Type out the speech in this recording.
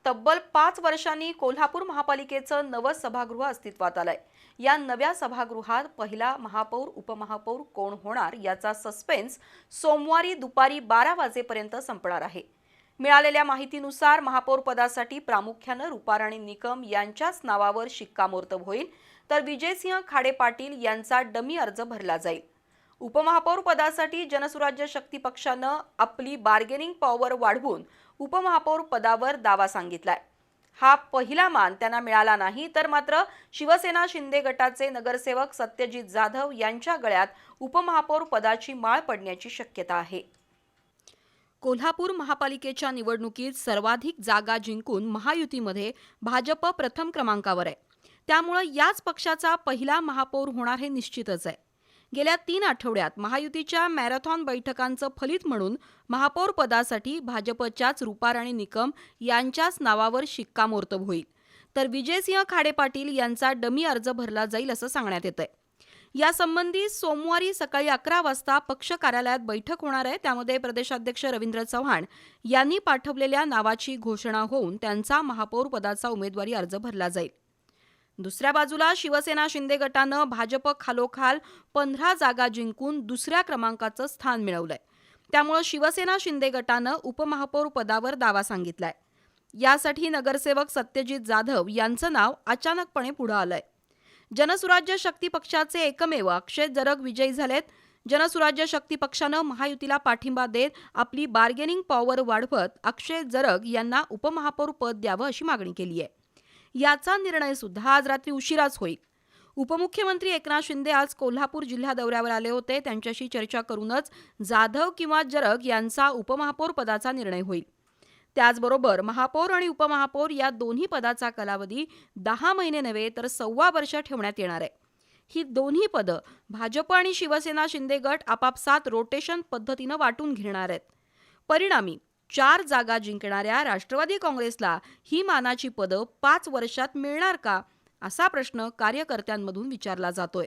तब्बल 5 वर्षांनी कोल्हापूर महापालिकेचं नवं सभागृह अस्तित्वात आलंय। या नव्या सभागृहात पहिला महापौर उपमहापौर कोण होणार याचा सस्पेन्स सोमवारी दुपारी 12 वाजेपर्यंत संपणार आहे। मिळालेल्या माहितीनुसार महापौर पदासाठी प्रामुख्याने रुपाराणी निकम यांच्याच नावावर शिक्कामोर्तब होईल, तर विजयसिंह खाडे पाटील यांचा डमी अर्ज भरला जाईल। उपमहापौर पदासाठी जनसुराज्य शक्ती पक्षानं आपली बार्गेनिंग पॉवर वाढवून उपमहापौर पदावर दावा सांगितलाय। हा पहिला मान त्यांना मिळाला नाही, तर मात्र शिवसेना शिंदे गटाचे नगरसेवक सत्यजित जाधव यांच्या गळ्यात उपमहापौर पदाची माळ पडण्याची शक्यता आहे। कोल्हापूर महापालिकेच्या निवडणुकीत सर्वाधिक जागा जिंकून महायुतीमध्ये भाजप प्रथम क्रमांकावर आहे। त्यामुळे याच पक्षाचा पहिला महापौर होणार हे निश्चितच आहे। गेल्या 3 आठवड्यात महायुतीच्या मॅरेथॉन बैठकांचं फलित म्हणून महापौर पदासाठी भाजपच्याच रुपाराणी निकम यांच्याच नावावर शिक्कामोर्तब होईल, तर विजयसिंह खाडे पाटील यांचा डमी अर्ज भरला जाईल असं सांगण्यात येतंय। यासंबंधी सोमवारी सकाळी 11 वाजता पक्ष कार्यालयात बैठक होणार आहे। त्यामध्ये प्रदेशाध्यक्ष रवींद्र चव्हाण यांनी पाठवलेल्या नावाची घोषणा होऊन त्यांचा महापौर पदाचा उमेदवारी अर्ज भरला जाईल। दुसऱ्या बाजूला शिवसेना शिंदे गटानं भाजप खालोखाल 15 जागा जिंकून दुसऱ्या क्रमांकाचं स्थान मिळवलंय। त्यामुळे शिवसेना शिंदे गटानं उपमहापौर पदावर दावा सांगितलाय। यासाठी नगरसेवक सत्यजित जाधव यांचं नाव अचानकपणे पुढे आलंय। जनसुराज्य शक्ती पक्षाचे एकमेव अक्षय जरग विजयी झालेत। जनसुराज्य शक्ती पक्षानं महायुतीला पाठिंबा देत आपली बार्गेनिंग पॉवर वाढवत अक्षय जरग यांना उपमहापौर पद द्यावं अशी मागणी केली आहे। याचा निर्णय सुद्धा आज रात्री उशिराच होईल। उपमुख्यमंत्री एकनाथ शिंदे आज कोल्हापूर जिल्हा दौऱ्यावर आले होते। त्यांच्याशी चर्चा करूनच जाधव किंवा जरग यांचा उपमहापौर पदाचा निर्णय होईल। त्याचबरोबर महापौर आणि उपमहापौर या दोन्ही पदाचा कालावधी 10 महिने नव्हे तर 1.25 वर्ष ठेवण्यात येणार आहे। ही दोन्ही पदं भाजप आणि शिवसेना शिंदे गट आपापसात रोटेशन पद्धतीनं वाटून घेणार आहेत। परिणामी 4 जागा जिंकणाऱ्या राष्ट्रवादी काँग्रेसला ही मानाची पदं 5 वर्षात मिळणार का, असा प्रश्न कार्यकर्त्यांमधून विचारला जातोय।